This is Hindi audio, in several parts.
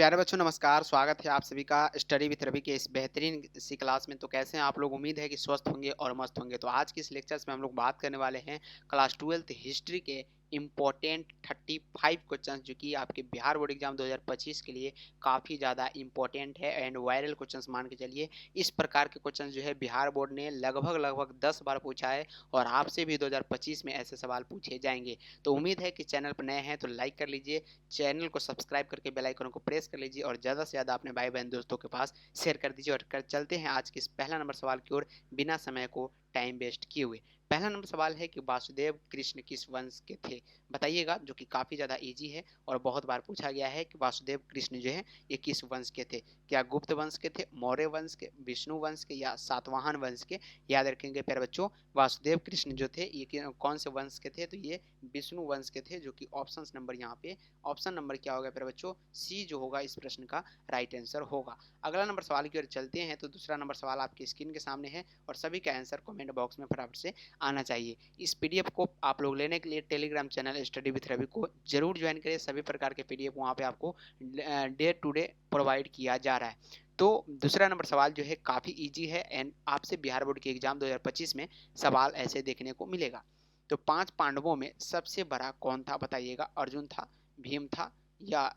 प्यारे बच्चों नमस्कार। स्वागत है आप सभी का स्टडी विथ रवि के इस बेहतरीन सी क्लास में। तो कैसे हैं आप लोग? उम्मीद है कि स्वस्थ होंगे और मस्त होंगे। तो आज की इस लेक्चर्स में हम लोग बात करने वाले हैं क्लास 12th हिस्ट्री के इम्पोर्टेंट 35 क्वेश्चन जो कि आपके बिहार बोर्ड एग्जाम 2025 के लिए काफ़ी ज़्यादा इंपॉर्टेंट है एंड वायरल क्वेश्चंस मान के चलिए। इस प्रकार के क्वेश्चन जो है बिहार बोर्ड ने लगभग 10 बार पूछा है और आपसे भी 2025 में ऐसे सवाल पूछे जाएंगे। तो उम्मीद है कि चैनल पर नए हैं तो लाइक कर लीजिए, चैनल को सब्सक्राइब करके बेल आइकन को प्रेस कर लीजिए और ज़्यादा से ज़्यादा अपने भाई बहन दोस्तों के पास शेयर कर दीजिए। और चलते हैं आज के इस पहला नंबर सवाल की ओर बिना समय को टाइम वेस्ट किए हुए। पहला नंबर सवाल है कि वासुदेव कृष्ण किस वंश के थे? बताइएगा, जो कि काफ़ी ज़्यादा इजी है और बहुत बार पूछा गया है कि वासुदेव कृष्ण जो है ये किस वंश के थे। क्या गुप्त वंश के थे, मौर्य वंश के, विष्णु वंश के या सातवाहन वंश के? याद रखेंगे प्यारे बच्चों, वासुदेव कृष्ण जो थे ये कौन से वंश के थे? तो ये विष्णु वंश के थे, जो कि ऑप्शन नंबर यहाँ पे ऑप्शन नंबर क्या होगा प्यारे बच्चों? सी जो होगा इस प्रश्न का राइट आंसर होगा। अगला नंबर सवाल की ओर चलते हैं। तो दूसरा नंबर सवाल आपकी स्क्रीन के सामने है और सभी का आंसर कमेंट बॉक्स में फटाफट से आना चाहिए। इस पीडीएफ को आप लोग लेने के लिए Telegram channel study with Ravi को जरूर ज्वाइन करें। सभी प्रकार के पीडीएफ वहाँ पे आपको डे टू डे प्रोवाइड किया जा रहा है। तो दूसरा नंबर सवाल जो है काफ़ी इजी है एंड आपसे बिहार बोर्ड के एग्जाम 2025 में सवाल ऐसे देखने को मिलेगा। तो 5 पांडवों में सबसे बड़ा कौन था? बताइएगा। अर्जुन था, भीम था या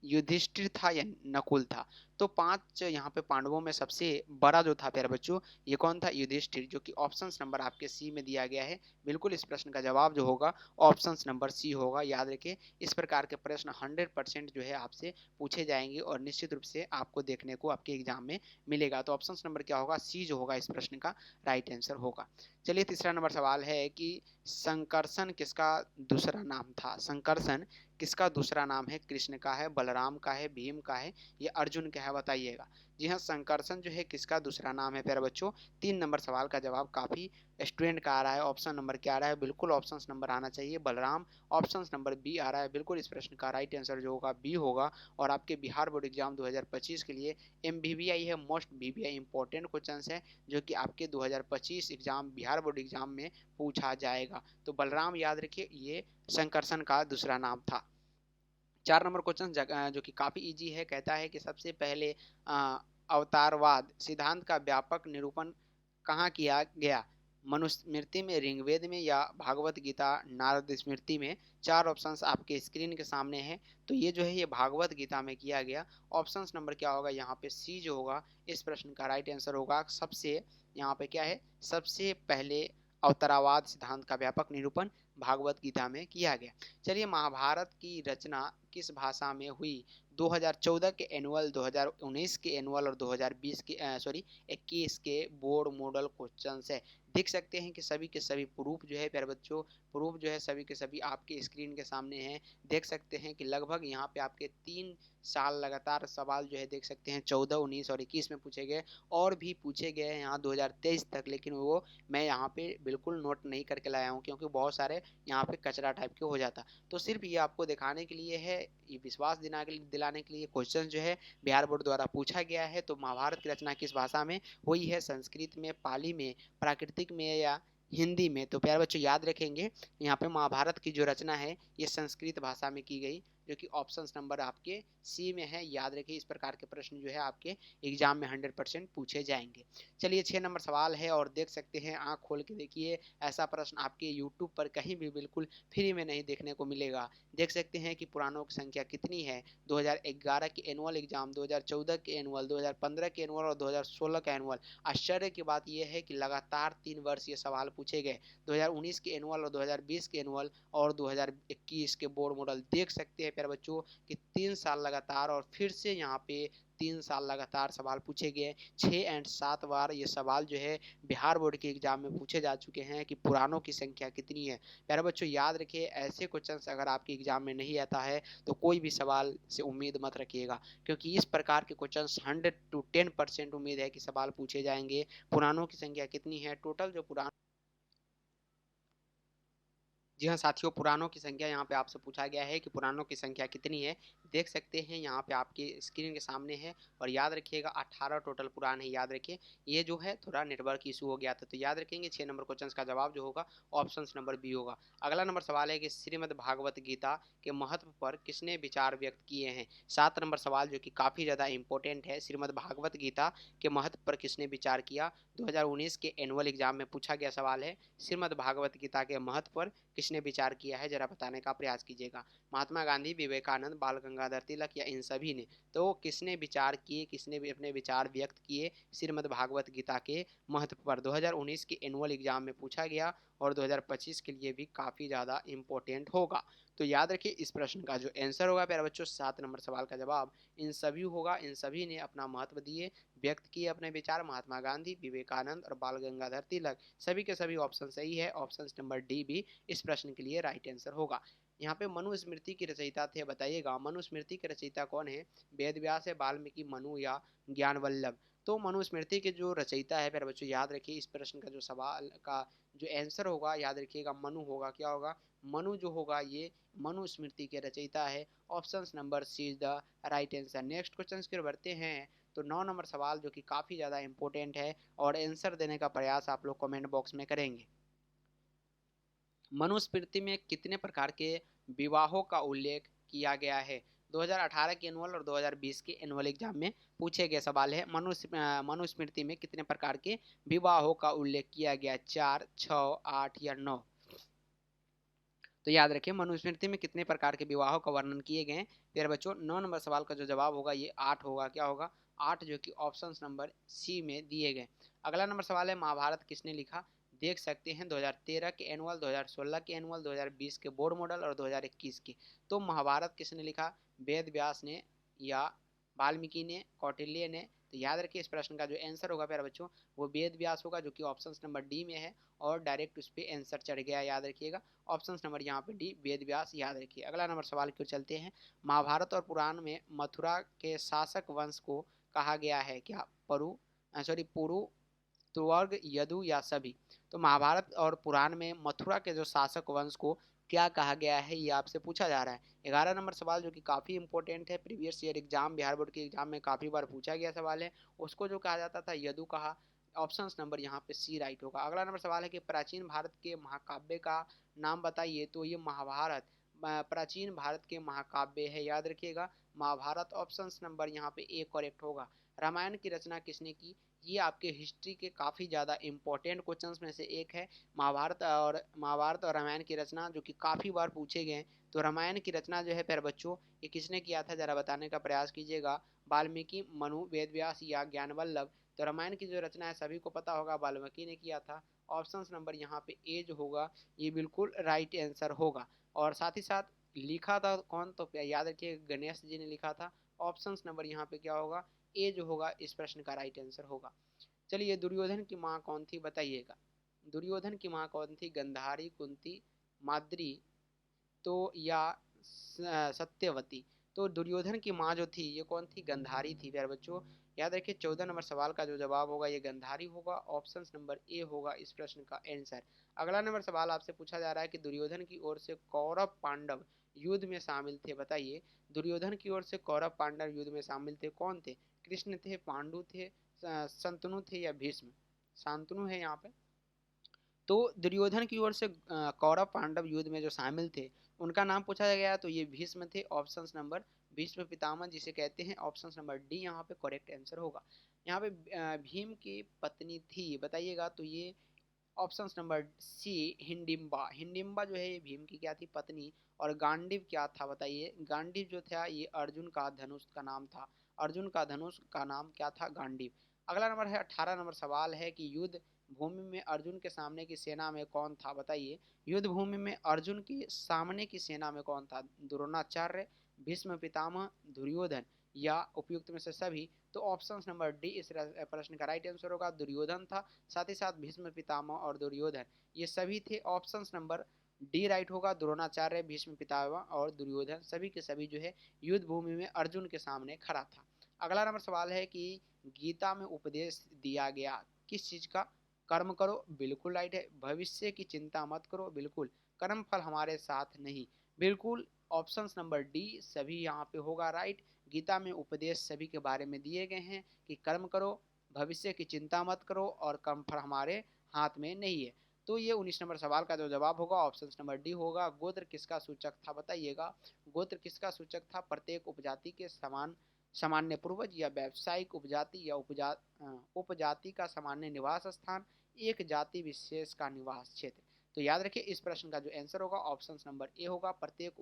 युधिष्ठिर था या नकुल था? तो 5 यहाँ पे पांडवों में सबसे बड़ा जो था प्यारे बच्चों ये कौन था? युधिष्ठिर, जो कि ऑप्शन नंबर आपके सी में दिया गया है। बिल्कुल इस प्रश्न का जवाब जो होगा ऑप्शन नंबर सी होगा। याद रखिए, इस प्रकार के प्रश्न 100% जो है आपसे पूछे जाएंगे और निश्चित रूप से आपको देखने को आपके एग्जाम में मिलेगा। तो ऑप्शन नंबर क्या होगा? सी जो होगा इस प्रश्न का राइट आंसर होगा। चलिए तीसरा नंबर सवाल है कि संकर्षण किसका दूसरा नाम था? संकर्षण किसका दूसरा नाम है? कृष्ण का है, बलराम का है, भीम का है या अर्जुन का है? बताइएगा। जी हाँ, संकर्षण जो है किसका दूसरा नाम है प्यारे बच्चों? 3 नंबर सवाल का जवाब काफी स्टूडेंट का आ रहा है। ऑप्शन नंबर क्या आ रहा है? बिल्कुल ऑप्शन नंबर आना चाहिए बलराम। ऑप्शन नंबर बी आ रहा है। बिल्कुल इस प्रश्न का राइट आंसर जो होगा बी होगा। और आपके बिहार बोर्ड एग्जाम 2025 के लिए MBBI है, मोस्ट BBI इंपॉर्टेंट क्वेश्चन है जो कि आपके 2025 एग्जाम बिहार बोर्ड एग्जाम में पूछा जाएगा। तो बलराम याद रखिए, ये संकर्षण का दूसरा नाम था। 4 नंबर क्वेश्चन जो कि काफी इजी है, कहता है कि सबसे पहले अवतारवाद सिद्धांत का व्यापक निरूपण कहाँ किया गया? मनुस्मृति में, ऋग्वेद में या भागवत गीता नारद स्मृति में? 4 ऑप्शंस आपके स्क्रीन के सामने हैं। तो ये जो है ये भागवत गीता में किया गया। ऑप्शन नंबर क्या होगा यहाँ पे? सी जो होगा इस प्रश्न का राइट आंसर होगा। सबसे यहाँ पे क्या है? सबसे पहले अवतारवाद सिद्धांत का व्यापक निरूपण भागवत गीता में किया गया। चलिए, महाभारत की रचना किस भाषा में हुई? 2014 के एनुअल, 2019 के एनुअल और 2020 के 21 के बोर्ड मॉडल क्वेश्चन है। देख सकते हैं कि सभी के सभी प्रूफ जो है प्यारे बच्चों, प्रूफ जो है सभी के सभी आपके स्क्रीन के सामने हैं। देख सकते हैं कि लगभग यहाँ पे आपके 3 साल लगातार सवाल जो है देख सकते हैं 14, 19 और 21 में पूछे गए और भी पूछे गए हैं यहाँ 2023 तक। लेकिन वो मैं यहाँ पे बिल्कुल नोट नहीं करके लाया हूँ क्योंकि बहुत सारे यहाँ पे कचरा टाइप के हो जाता। तो सिर्फ ये आपको दिखाने के लिए है, ये विश्वास दिलाने के लिए क्वेश्चन जो है बिहार बोर्ड द्वारा पूछा गया है। तो महाभारत की रचना किस भाषा में हुई है? संस्कृत में, पाली में, प्राकृतिक में या हिंदी में? तो प्यारे बच्चों याद रखेंगे, यहाँ पे महाभारत की जो रचना है ये संस्कृत भाषा में की गई, जो कि ऑप्शन नंबर आपके सी में है। याद रखिए, इस प्रकार के प्रश्न जो है आपके एग्जाम में 100% पूछे जाएंगे। चलिए 6 नंबर सवाल है और देख सकते हैं, आंख खोल के देखिए, ऐसा प्रश्न आपके यूट्यूब पर कहीं भी बिल्कुल फ्री में नहीं देखने को मिलेगा। देख सकते हैं कि पुराणों की संख्या कितनी है? 2011 के एनुअल एग्जाम, 2014 के एनुअल, 2015 के एनुअल और 2016 का एनुअल। आश्चर्य की बात यह है कि लगातार 3 वर्ष ये सवाल पूछे गए। 2019 के एनुअल और 2020 के एनुअल और 2021 के बोर्ड मॉडल। देख सकते हैं प्यारे बच्चों कि 3 साल लगातार और फिर से यहाँ पे 3 साल लगातार सवाल पूछे गए। 6 एंड 7 बार ये सवाल जो है बिहार बोर्ड के एग्जाम में पूछे जा चुके हैं कि पुराणों की संख्या कितनी है। प्यारे बच्चों याद रखिए, ऐसे क्वेश्चन अगर आपके एग्जाम में नहीं आता है तो कोई भी सवाल से उम्मीद मत रखिएगा, क्योंकि इस प्रकार के क्वेश्चन 100 to 10% उम्मीद है कि सवाल पूछे जाएंगे। पुराणों की संख्या कितनी है? टोटल जो पुराण जी हाँ साथियों, पुराणों की संख्या यहाँ पे आपसे पूछा गया है कि पुराणों की संख्या कितनी है। देख सकते हैं यहाँ पे आपकी स्क्रीन के सामने है, और याद रखिएगा 18 टोटल पुराण है, याद रखिए। ये जो है थोड़ा नेटवर्क इशू हो गया था, तो याद रखेंगे 6 नंबर क्वेश्चन का जवाब जो होगा ऑप्शन नंबर बी होगा। अगला नंबर सवाल है कि श्रीमद् भागवत गीता के महत्व पर किसने विचार व्यक्त किए हैं। 7 नंबर सवाल जो कि काफ़ी ज़्यादा इंपॉर्टेंट है, श्रीमद् भागवत गीता के महत्व पर किसने विचार किया। 2019 के एनुअल एग्जाम में पूछा गया सवाल है, श्रीमद् भागवत गीता के महत्व पर किसने विचार किया है, जरा बताने का प्रयास कीजिएगा। महात्मा गांधी, विवेकानंद, बाल गंगाधर तिलक या इन सभी ने। तो किसने विचार किए, किसने भी अपने विचार व्यक्त किए श्रीमद् भागवत गीता के महत्व पर। 2019 के एनुअल एग्जाम में पूछा गया, और 2025 के लिए भी काफ़ी ज़्यादा इंपॉर्टेंट होगा। तो याद रखिए इस प्रश्न का जो आंसर होगा प्यारे बच्चों, 7 नंबर सवाल का जवाब इन सभी होगा। इन सभी ने अपना महत्व दिए, व्यक्त किए अपने विचार। महात्मा गांधी, विवेकानंद और बाल गंगाधर तिलक, सभी के सभी ऑप्शन सही है। ऑप्शन नंबर डी भी इस प्रश्न के लिए राइट आंसर होगा। यहाँ पे मनुस्मृति की रचयिता थे, बताइएगा मनुस्मृति के रचयिता कौन है। वेद व्यास है, वाल्मीकि, मनु या ज्ञान वल्लभ। तो मनुस्मृति के जो रचयिता है प्यारे बच्चों, याद रखिए इस प्रश्न का जो सवाल का जो आंसर होगा, याद रखिएगा मनु होगा। क्या होगा, मनु जो होगा ये मनुस्मृति के रचयिता है। Option number C is the right answer. Next question की ओर बढ़ते हैं। तो 9 नंबर सवाल जो कि काफ़ी ज़्यादा इंपॉर्टेंट है, और आंसर देने का प्रयास आप लोग कमेंट बॉक्स में करेंगे। मनुस्मृति में कितने प्रकार के विवाहों का उल्लेख किया गया है। 2018 के एनुअल और 2020 के एनुअल एग्जाम में पूछे गए सवाल है, मनुस्मृति में कितने प्रकार के विवाहों का उल्लेख किया गया, 4, 6, 8 या 9। तो याद रखिए मनुस्मृति में कितने प्रकार के विवाहों का वर्णन किए गए। प्यारे बच्चों 9 नंबर सवाल का जो जवाब होगा ये 8 होगा। क्या होगा, 8, जो कि ऑप्शन नंबर सी में दिए गए। अगला नंबर सवाल है, महाभारत किसने लिखा। देख सकते हैं 2013 के एनुअल, 2016 के एनुअल, 2020 के बोर्ड मॉडल और 2021 के। तो महाभारत किसने लिखा, वेद व्यास ने या वाल्मीकि ने, कौटिल्य ने। तो याद रखिए इस प्रश्न का जो आंसर होगा प्यारे बच्चों वो वेद व्यास होगा, जो कि ऑप्शन नंबर डी में है, और डायरेक्ट उस पर आंसर चढ़ गया। याद रखिएगा ऑप्शन नंबर यहाँ पे डी, वेद व्यास, याद रखिए। अगला नंबर सवाल की ओर चलते हैं। महाभारत और पुराण में मथुरा के शासक वंश को कहा गया है क्या, पुरु, तुर्ग, यदु या सभी। तो महाभारत और पुराण में मथुरा के जो शासक वंश को क्या कहा गया है, ये आपसे पूछा जा रहा है। 11 नंबर सवाल जो कि काफ़ी इंपॉर्टेंट है, previous year exam, Bihar board के एग्जाम में काफ़ी बार पूछा गया सवाल है। उसको जो कहा जाता था यदु कहा। ऑप्शन नंबर यहाँ पे सी राइट होगा। अगला नंबर सवाल है कि प्राचीन भारत के महाकाव्य का नाम बताइए। तो ये महाभारत प्राचीन भारत के महाकाव्य है, याद रखिएगा महाभारत। ऑप्शन नंबर यहाँ पे ए करेक्ट होगा। रामायण की रचना किसने की, ये आपके हिस्ट्री के काफ़ी ज़्यादा इंपॉर्टेंट क्वेश्चंस में से एक है। महाभारत और रामायण की रचना जो कि काफ़ी बार पूछे गए। तो रामायण की रचना जो है प्यारे बच्चों ये किसने किया था, जरा बताने का प्रयास कीजिएगा। वाल्मीकि, मनु, वेद व्यास या ज्ञान वल्लभ। तो रामायण की जो रचना है सभी को पता होगा, वाल्मीकि ने किया था। ऑप्शन नंबर यहाँ पे ए जो होगा ये बिल्कुल राइट आंसर होगा। और साथ ही साथ लिखा था कौन, तो याद रखिए गणेश जी ने लिखा था। ऑप्शन नंबर यहाँ पे क्या होगा, ए जो होगा इस प्रश्न का राइट आंसर होगा। चलिए दुर्योधन की माँ कौन थी, बताइएगा। दुर्योधन की माँ कौन थी, गंधारी, कुंती, माद्री तो या सत्यवती। तो दुर्योधन की माँ जो थी ये कौन थी, गंधारी थी प्यारे बच्चों। याद रखिए 14 नंबर सवाल का जो जवाब होगा ये गंधारी होगा। ऑप्शन नंबर ए होगा इस प्रश्न का आंसर। अगला नंबर सवाल आपसे पूछा जा रहा है कि दुर्योधन की ओर से कौरव पांडव युद्ध में शामिल थे, बताइए। दुर्योधन की ओर से कौरव पांडव युद्ध में शामिल थे, कौन थे। कृष्ण थे, पांडु थे, संतनु थे या भीष्म। शांतनु है यहाँ पे। तो दुर्योधन की ओर से कौरव पांडव युद्ध में जो शामिल थे उनका नाम पूछा गया, तो ये भीष्म थे। ऑप्शन नंबर भीष्म पितामह जिसे कहते हैं। ऑप्शन नंबर डी यहाँ पे करेक्ट आंसर होगा। यहाँ पे भीम की पत्नी थी, बताइएगा। तो ये ऑप्शन नंबर सी हिंडिम्बा। हिंडिम्बा जो है ये भीम की क्या थी, पत्नी। और गांडीव क्या था, बताइए। गांडीव जो था ये अर्जुन का धनुष का नाम था। अर्जुन का धनुष का नाम क्या था, गांडीव। अगला नंबर है 18 नंबर सवाल है कि युद्ध भूमि में अर्जुन के सामने की सेना में कौन था, बताइए। युद्ध भूमि में अर्जुन के सामने की सेना में कौन था, द्रोणाचार्य, भीष्म पितामह, दुर्योधन या उपयुक्त में से सभी। तो ऑप्शन नंबर डी इस प्रश्न का राइट आंसर होगा, दुर्योधन था। साथ ही साथ भीष्म पितामह और दुर्योधन ये सभी थे। ऑप्शन नंबर डी राइट होगा, द्रोणाचार्य, भीष्म पितामह और दुर्योधन सभी के सभी जो है युद्ध भूमि में अर्जुन के सामने खड़ा था। अगला नंबर सवाल है कि गीता में उपदेश दिया गया किस चीज का, कर्म करो, बिल्कुल राइट है। भविष्य की चिंता मत करो, बिल्कुल। कर्मफल हमारे साथ नहीं। बिल्कुल ऑप्शन नंबर डी सभी यहाँ पे होगा राइट। गीता में उपदेश सभी के बारे में दिए गए हैं कि कर्म करो, भविष्य की चिंता मत करो और कर्मफल हमारे हाथ में नहीं है। तो ये 19 नंबर सवाल का जो जवाब होगा ऑप्शन नंबर डी होगा। गोत्र किसका सूचक था बताइएगा। गोत्र किसका सूचक था। प्रत्येक उपजाति के समान सामान्य पूर्वज या व्यावसायिक उपजाति या उपजाति का सामान्य निवास स्थान, एक जाति विशेष का निवास क्षेत्र। तो याद रखिए इस प्रश्न का जो आंसर होगा ऑप्शन नंबर ए होगा। प्रत्येक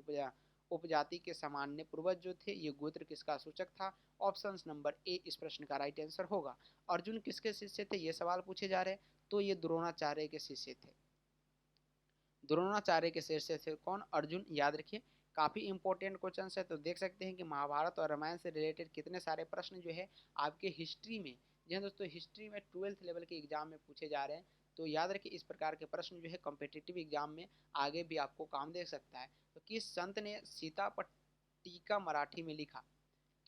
उपजाति के सामान्य पूर्वज जो थे ये गोत्र किसका सूचक था। ऑप्शन नंबर ए इस प्रश्न का राइट आंसर होगा। अर्जुन किसके शिष्य थे ये सवाल पूछे जा रहे हैं, तो ये द्रोणाचार्य के शिष्य थे। द्रोणाचार्य के शिष्य थे कौन, अर्जुन। याद रखिए काफी इंपॉर्टेंट क्वेश्चन है। तो देख सकते हैं कि महाभारत और रामायण से रिलेटेड कितने सारे प्रश्न जो है आपके हिस्ट्री में, जी दोस्तों हिस्ट्री में 12th लेवल के एग्जाम में पूछे जा रहे हैं। तो याद रखिए इस प्रकार के प्रश्न जो है कॉम्पिटिटिव एग्जाम में आगे भी आपको काम दे सकता है। तो किस संत ने सीता पर टीका मराठी में लिखा।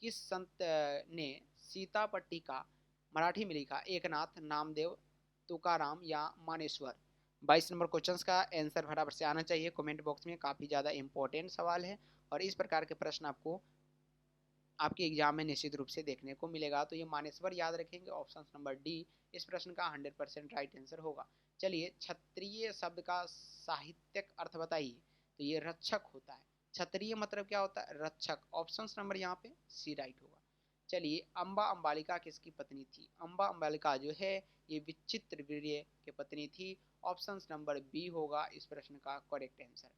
किस संत ने सीता पर टीका मराठी में लिखा। एकनाथ, नामदेव, तुकाराम या मानेश्वर। 22 नंबर क्वेश्चन का आंसर फटाफट से आना चाहिए कमेंट बॉक्स में। काफी ज्यादा इंपॉर्टेंट सवाल है और इस प्रकार के प्रश्न आपको आपके एग्जाम में निश्चित रूप से देखने को मिलेगा। तो ये मानेश्वर याद रखेंगे। ऑप्शन नंबर डी इस प्रश्न का 100% राइट आंसर होगा। चलिए क्षत्रिय शब्द का साहित्यिक अर्थ बताइए। तो ये रक्षक होता है। क्षत्रिय मतलब क्या होता है, रक्षक। ऑप्शन नंबर यहाँ पे सी राइट होगा। चलिए अम्बा अम्बालिका किसकी पत्नी थी। अम्बा अम्बालिका जो है ये विचित्र वीर्य की पत्नी थी। ऑप्शन नंबर बी होगा इस प्रश्न का करेक्ट आंसर।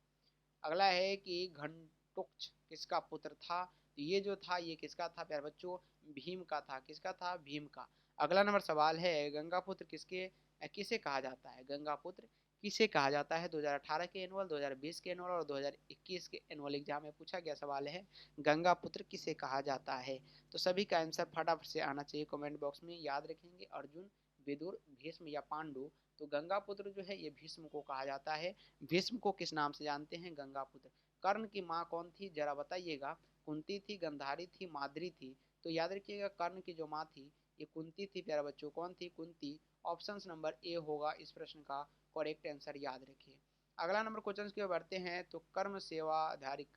अगला है कि घंटोक्ष किसका पुत्र था। तो ये जो था ये किसका था प्यारे बच्चों, भीम का था। किसका था, भीम का। अगला नंबर सवाल है गंगापुत्र किसे कहा जाता है। गंगापुत्र किसे कहा जाता है। 2018 के एनुअल, 2020 के एनुअल और 2021 के एनुअल एग्जाम में पूछा गया सवाल है गंगापुत्र किसे कहा जाता है। तो सभी का आंसर फटाफट से आना चाहिए कमेंट बॉक्स में। याद रखेंगे अर्जुन, विदुर, भीष्म या पांडु। तो गंगापुत्र जो है ये भीष्म को कहा जाता है। भीष्म को किस नाम से जानते हैं, गंगापुत्र। कर्ण की माँ कौन थी जरा बताइएगा। कुंती थी, गंधारी थी, माद्री थी। तो याद रखिएगा कर्ण की जो माँ थी ये कुंती थी प्यारे बच्चों। कौन थी, कुंती। ऑप्शन नंबर ए होगा इस प्रश्न का करेक्ट आंसर। याद रखिए अगला नंबर क्वेश्चन की ओर बढ़ते हैं। तो कर्म सेवाधारी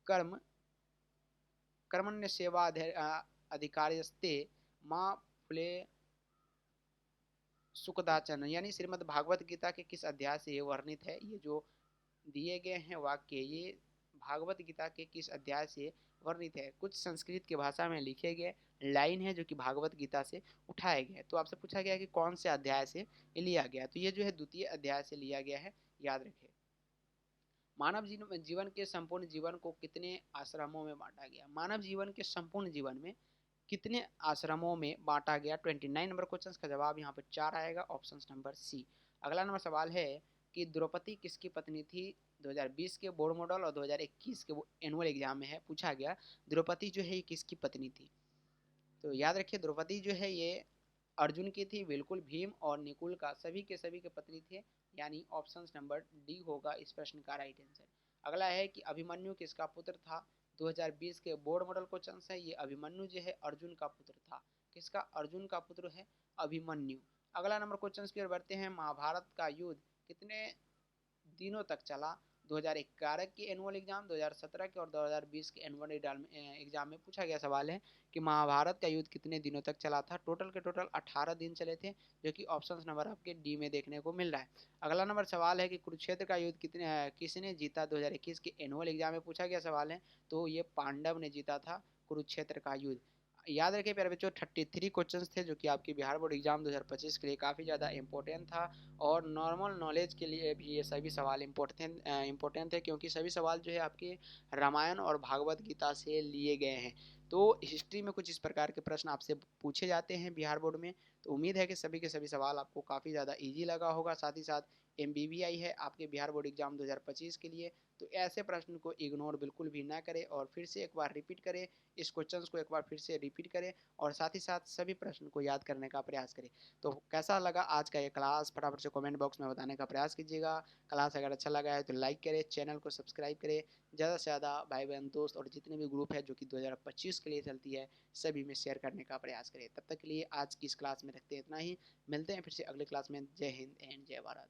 कर्म कर्मण्य सेवा अधिकारिस्ते माँ फुले सुखदाचन यानी श्रीमद् भागवत गीता के किस अध्याय से ये वर्णित है। ये जो दिए गए हैं वाक्य ये भागवत गीता के किस अध्याय से वर्णित है। कुछ संस्कृत की भाषा में लिखे गए लाइन है जो कि भागवत गीता से उठाए गए। तो आपसे पूछा गया कि कौन से अध्याय से लिया गया। तो ये जो है द्वितीय अध्याय से लिया गया है। याद रखें मानव जीवन के संपूर्ण जीवन को कितने आश्रमों में बांटा गया। मानव जीवन के संपूर्ण जीवन में कितने आश्रमों में बांटा गया। 29 नंबर क्वेश्चन का जवाब यहाँ पर 4 आएगा। Option number C. अगला नंबर सवाल है कि द्रौपदी किसकी पत्नी थी। 2020 के बोर्ड मॉडल और 2021 के एनुअल एग्जाम में है पूछा गया द्रौपदी जो है ये किसकी पत्नी थी। तो याद रखिए द्रौपदी जो है ये अर्जुन की थी, बिल्कुल भीम और निकुल का सभी के पत्नी थे। यानी ऑप्शन नंबर डी होगा इस प्रश्न का राइट आंसर। अगला है कि अभिमन्यु किसका पुत्र था। 2020 के बोर्ड मॉडल क्वेश्चन है। ये अभिमन्यु जो है अर्जुन का पुत्र था। किसका, अर्जुन का पुत्र है अभिमन्यु। अगला नंबर क्वेश्चन की ओर बढ़ते हैं। महाभारत का युद्ध कितने दिनों तक चला। 2011 के एनुअल एग्जाम, 2017 के और 2020 के एनुअल एग्जाम में पूछा गया सवाल है कि महाभारत का युद्ध कितने दिनों तक चला था। टोटल के टोटल 18 दिन चले थे जो कि ऑप्शन नंबर आपके डी में देखने को मिल रहा है। अगला नंबर सवाल है कि कुरुक्षेत्र का युद्ध किसने जीता। 2021 के एनुअल एग्जाम में पूछा गया सवाल है। तो ये पांडव ने जीता था कुरुक्षेत्र का युद्ध। याद रखिए प्यारे बच्चों 33 क्वेश्चंस थे जो कि आपके बिहार बोर्ड एग्जाम 2025 के लिए काफ़ी ज़्यादा इंपॉर्टेंट था। और नॉर्मल नॉलेज के लिए भी ये सभी सवाल इम्पोर्टेंट थे क्योंकि सभी सवाल जो है आपके रामायण और भागवत गीता से लिए गए हैं। तो हिस्ट्री में कुछ इस प्रकार के प्रश्न आपसे पूछे जाते हैं बिहार बोर्ड में। तो उम्मीद है कि सभी के सभी सवाल आपको काफ़ी ज़्यादा ईजी लगा होगा। साथ ही साथ MBBI है आपके बिहार बोर्ड एग्जाम 2025 के लिए। तो ऐसे प्रश्न को इग्नोर बिल्कुल भी ना करें और फिर से एक बार रिपीट करें। इस क्वेश्चन को एक बार फिर से रिपीट करें और साथ ही साथ सभी प्रश्न को याद करने का प्रयास करें। तो कैसा लगा आज का ये क्लास फटाफट से कमेंट बॉक्स में बताने का प्रयास कीजिएगा। क्लास अगर अच्छा लगा है तो लाइक करें, चैनल को सब्सक्राइब करें। ज़्यादा से ज़्यादा भाई बहन दोस्त और जितने भी ग्रुप है जो कि 2025 के लिए चलती है सभी में शेयर करने का प्रयास करें। तब तक के लिए आज की इस क्लास में रखते हैं इतना ही। मिलते हैं फिर से अगले क्लास में। जय हिंद एंड जय भारत।